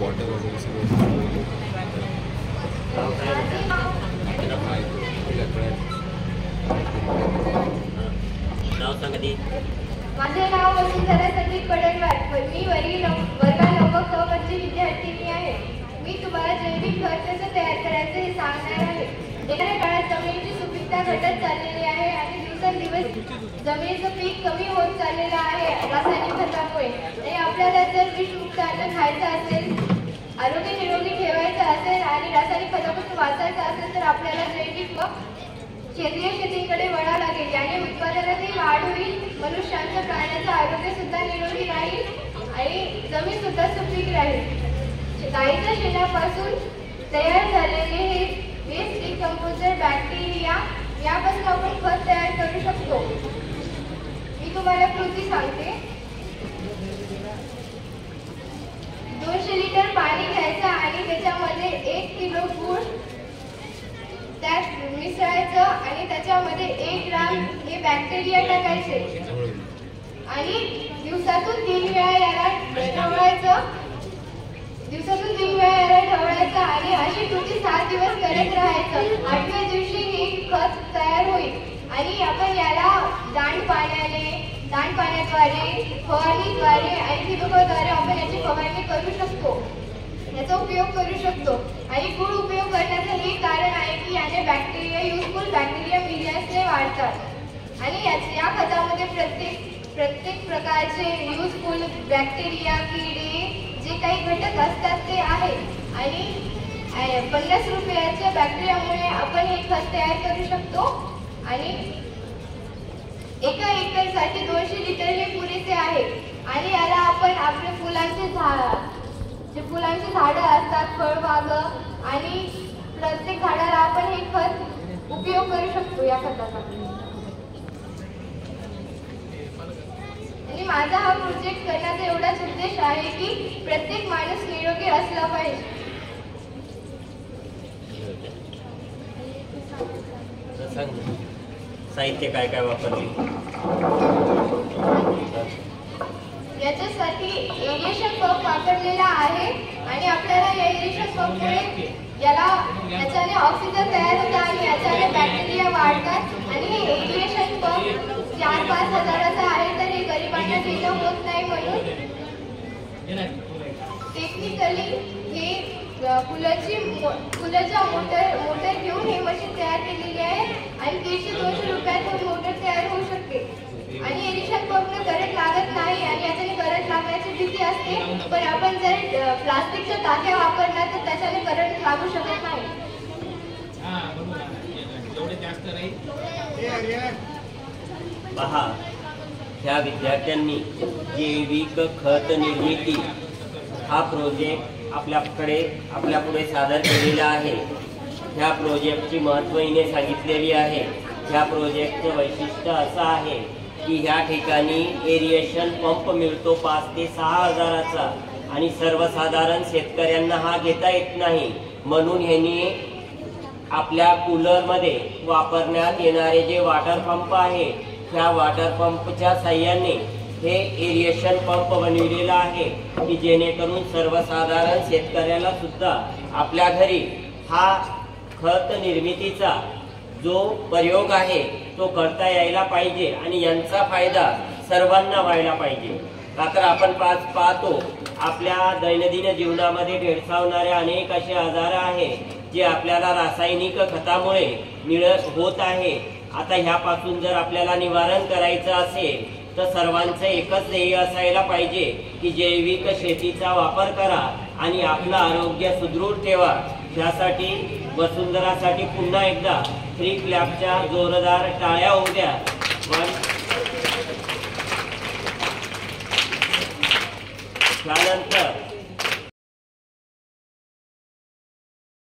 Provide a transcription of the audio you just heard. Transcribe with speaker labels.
Speaker 1: Bottle वगैरे सगळं
Speaker 2: नाव सांगा ती.
Speaker 3: माझे नाव वसुंधरा संदीप पडणवार. मी वर्ग 9 क ची विद्यार्थिनी आहे. मी तुम्हाला जैविक खत कसं तयार करायचं हे सांगणार आहे. येणाऱ्या काळात जमिनीची सुपीकता घटत चाललेली आहे आणि दिवसेंदिवस जमिनीचं पीक कमी होत चाललेलं आहे रासायनिक खतामुळे. आणि आपल्याला जर विषमुक्त अन्न खायचं असेल, आरोग्य निरोगी ठेवायचं असेल आणि रासायनिक खतापासून वाचायचं असेल तर आपल्याला जैविक व सेंद्रिय शेतीकडे वळावं लागेल. याने उत्पादनातही वाढ होईल, मनुष्यांचं प्राण्याचं आरोग्य सुद्धा निरोगी राहील आणि जमीन सुद्धा सुपीक राहील. गाईच्या शेणापासून तयार झालेले हे वेस्ट डिकंपोजर बॅक्टेरिया यापासून आपण खत तयार करू शकतो. मी तुम्हाला कृती सांगते. 200 लिटर पाणी घ्यायचं आणि त्याच्यामध्ये 1 किलो गुळ त्यात मिसळायचं आणि त्याच्यामध्ये 1 ग्राम हे बॅक्टेरिया टाकायचे आणि दिवसातून 3 वेळा याला ढवळायचं. आणि अशी कृती 7 दिवस करत राहायचं. 8व्या दिवशी हे खत तयार होईल आणि आपण याला सांडपाण्याद्वारे, फवारणीद्वारे आणि ठिबकद्वारे आपण याची फवारणी करू शकतो, याचा उपयोग करू शकतो. आणि गुळ उपयोग करण्याचं हे कारण आहे की याने बॅक्टेरिया, युजफुल बॅक्टेरिया मिलियन्सने वाढतात आणि या खतामध्ये प्रत्येक प्रकारचे युजफुल बॅक्टेरिया, किडे जे काही घटक असतात ते आहे. आणि 50 रुपयाच्या बॅक्टेरियामुळे आपण हे खत तयार करू शकतो. आणि एका एकरसाठी 200 लिटर हे पुरेसे आहे. आणि याला आपण आपले फुलांचे झाडं असतात, फळबाग आणि प्रत्येक झाडाला आपण हे खत उपयोग करू शकतो या खताचा. आणि माझा हा प्रोजेक्ट करण्याचा एवढाच उद्देश आहे की प्रत्येक माणूस निरोगी असला पाहिजे.
Speaker 2: साहित्य काय काय वापरले?
Speaker 3: याच्यासाठी एरिएशन पंप वापरलेला आहे आणि आपल्याला या एरिएशन पंपमुळे याच्याने ऑक्सिजन तयार होतं आणि याच्याने बॅक्टेरिया वाढतात. आणि हे एरिएशन पंप 4-5 हजाराचा आहे तर हे गरिबांना घेणं होत नाही. म्हणून टेक्निकली हे फुलाच्या मोटर घेऊन हे मशीन तयार केलेली आहे आणि 150-200 रुपयात मोटर तयार होऊ शकते. आणि एरिएशन पंपने करंट लागत नाही आणि याच्याने करंट लागण्याची भीती असते. पण आपण जर प्लास्टिकच्या टाक्या वापरल्या तर त्याच्याने करंट लागू शकत नाही.
Speaker 2: पहा, ह्या विद्यार्थ्यांनी जैविक खत निर्मिती हा प्रोजेक्ट आपल्या पुढे सादर केलेला आहे. ह्या प्रोजेक्टची महत्त्व हिने सांगितलेली आहे. ह्या प्रोजेक्टचं वैशिष्ट्य असं आहे की ह्या ठिकाणी एरिएशन पंप मिळतो 5 ते 6 हजाराचा आणि सर्वसाधारण शेतकऱ्यांना हा घेता येत नाही. म्हणून ह्यांनी आपल्या कूलरमध्ये वापरण्यात येणारे जे वॉटर पंप आहे ह्या वॉटर पंपच्या साह्याने हे एरिएशन पंप बनविलेला आहे की जेणेकरून सर्वसाधारण शेतकऱ्याला सुद्धा आपल्या घरी हा खत निर्मितीचा जो प्रयोग आहे तो करता यायला पाहिजे आणि यांचा फायदा सर्वांना व्हायला पाहिजे. का तर आपण पाहतो आपल्या दैनंदिन जीवनामध्ये भेडसावणारे अनेक असे आजार आहे जे आपल्याला रासायनिक खतामुळे होत आहे. आता ह्यापासून जर आपल्याला निवारण करायचं असेल तर सर्वांचं एकच ध्येय असायला पाहिजे की जैविक शेतीचा वापर करा आणि आपलं आरोग्य सुदृढ ठेवा. त्यासाठी वसुंधरासाठी पुन्हा एकदा फ्री क्लॅपच्या जोरदार टाळ्या होऊ द्या.